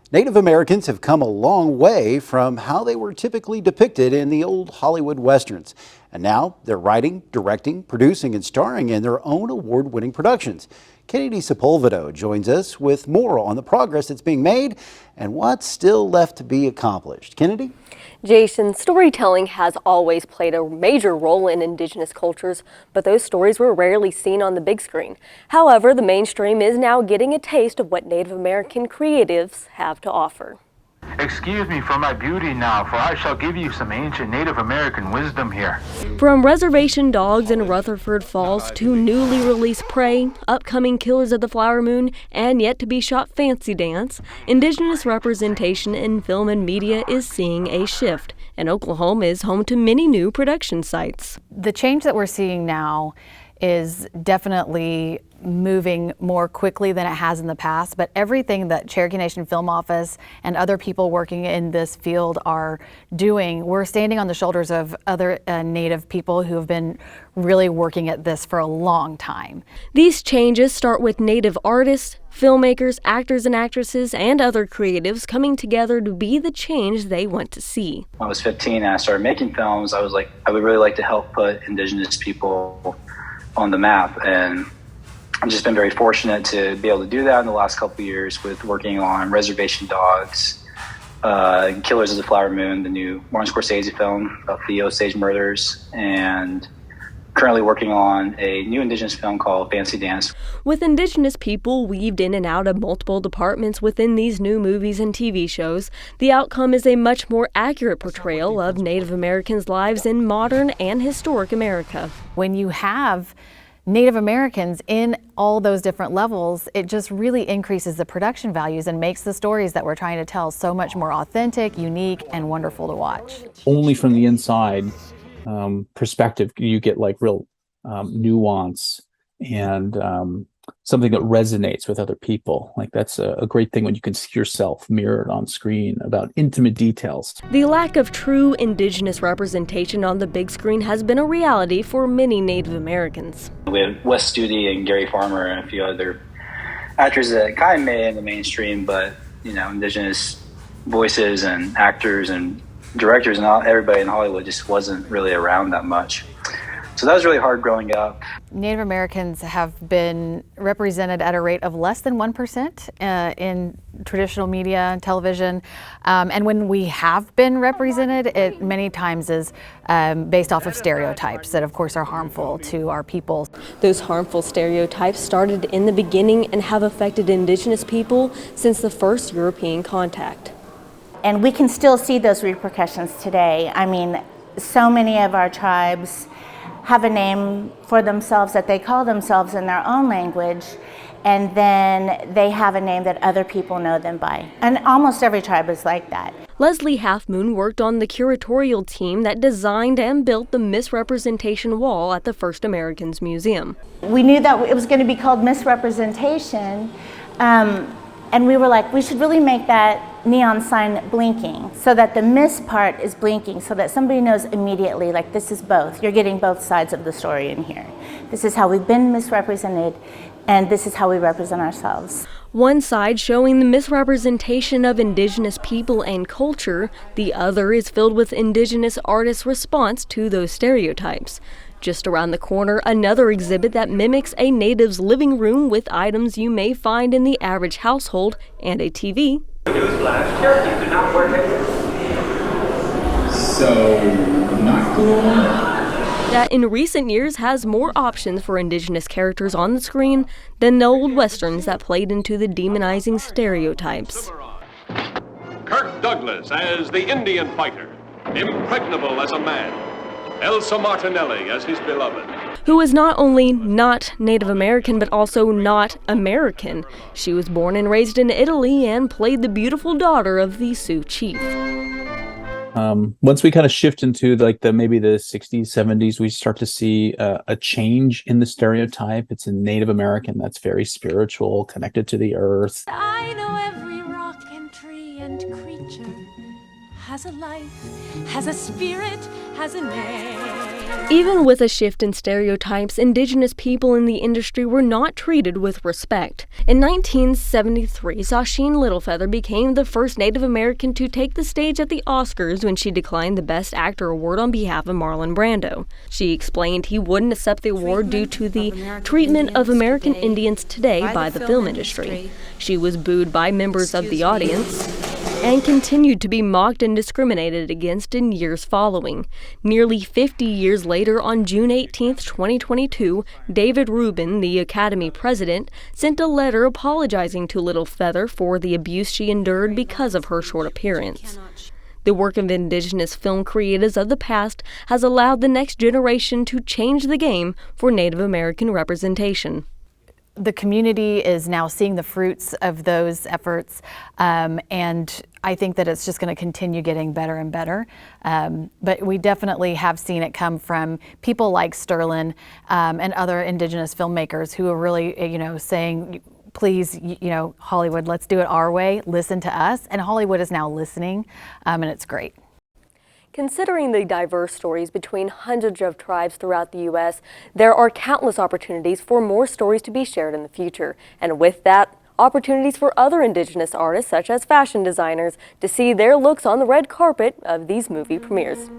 Native Americans have come a long way from how they were typically depicted in the old Hollywood westerns. And now they're writing, directing, producing, and starring in their own award-winning productions. Kennedy Sepulvedo joins us with more on the progress that's being made and what's still left to be accomplished. Kennedy? Jason, storytelling has always played a major role in Indigenous cultures, but those stories were rarely seen on the big screen. However, the mainstream is now getting a taste of what Native American creatives have to offer. Excuse me for my beauty now, for I shall give you some ancient Native American wisdom here. From Reservation Dogs in Rutherford Falls to newly released Prey, upcoming Killers of the Flower Moon, and yet to be shot Fancy Dance, Indigenous representation in film and media is seeing a shift, and Oklahoma is home to many new production sites. The change that we're seeing now is definitely moving more quickly than it has in the past, but everything that Cherokee Nation Film Office and other people working in this field are doing, we're standing on the shoulders of other Native people who have been really working at this for a long time. These changes start with Native artists, filmmakers, actors and actresses, and other creatives coming together to be the change they want to see. When I was 15 and I started making films, I was like, I would really like to help put Indigenous people on the map, and I've just been very fortunate to be able to do that in the last couple of years with working on Reservation Dogs, Killers of the Flower Moon, the new Martin Scorsese film about the Osage murders, and currently working on a new Indigenous film called Fancy Dance. With Indigenous people weaved in and out of multiple departments within these new movies and TV shows, the outcome is a much more accurate portrayal of Native Americans' lives in modern and historic America. When you have Native Americans in all those different levels, it just really increases the production values and makes the stories that we're trying to tell so much more authentic, unique, and wonderful to watch. Only from the inside perspective you get like real nuance and something that resonates with other people. Like that's a great thing when you can see yourself mirrored on screen about intimate details. The lack of true Indigenous representation on the big screen has been a reality for many Native Americans. We have Wes Studi and Gary Farmer and a few other actors that kind of made it in the mainstream, but you know, Indigenous voices and actors and directors and everybody in Hollywood just wasn't really around that much. So that was really hard growing up. Native Americans have been represented at a rate of less than 1% in traditional media and television. And when we have been represented, it many times is based off of stereotypes that, of course, are harmful to our people. Those harmful stereotypes started in the beginning and have affected Indigenous people since the first European contact. And we can still see those repercussions today. I mean, so many of our tribes have a name for themselves that they call themselves in their own language, and then they have a name that other people know them by. And almost every tribe is like that. Leslie Half Moon worked on the curatorial team that designed and built the misrepresentation wall at the First Americans Museum. We knew that it was going to be called misrepresentation, and we were like, we should really make that neon sign blinking so that the miss part is blinking so that somebody knows immediately, like, this is both. You're getting both sides of the story in here. This is how we've been misrepresented, and this is how we represent ourselves. One side showing the misrepresentation of Indigenous people and culture, the other is filled with Indigenous artists' response to those stereotypes. Just around the corner, another exhibit that mimics a native's living room with items you may find in the average household and a TV. Newsflash, Cherokees do not wear headsets. So, not cool? That in recent years has more options for Indigenous characters on the screen than the old westerns that played into the demonizing stereotypes. Kirk Douglas as the Indian fighter, impregnable as a man. Elsa Martinelli as his beloved. Who is not only not Native American, but also not American. She was born and raised in Italy and played the beautiful daughter of the Sioux chief. Once we kind of shift into like maybe the 60s, 70s, we start to see a change in the stereotype. It's a Native American that's very spiritual, connected to the earth. I know every rock and tree and creature has a life, has a spirit, has a name. Even with a shift in stereotypes, Indigenous people in the industry were not treated with respect. In 1973, Sacheen Littlefeather became the first Native American to take the stage at the Oscars when she declined the Best Actor award on behalf of Marlon Brando. She explained he wouldn't accept the award due to the treatment of American Indians today by the film industry. She was booed by members of the audience and continued to be mocked and discriminated against in years following. Nearly 50 years later, on June 18, 2022, David Rubin, the Academy president, sent a letter apologizing to Littlefeather for the abuse she endured because of her short appearance. The work of Indigenous film creators of the past has allowed the next generation to change the game for Native American representation. The community is now seeing the fruits of those efforts, and I think that it's just going to continue getting better and better. But we definitely have seen it come from people like Sterling and other Indigenous filmmakers who are really, saying, please, Hollywood, let's do it our way, listen to us. And Hollywood is now listening, and it's great. Considering the diverse stories between hundreds of tribes throughout the U.S., there are countless opportunities for more stories to be shared in the future. And with that, opportunities for other Indigenous artists, such as fashion designers, to see their looks on the red carpet of these movie premieres.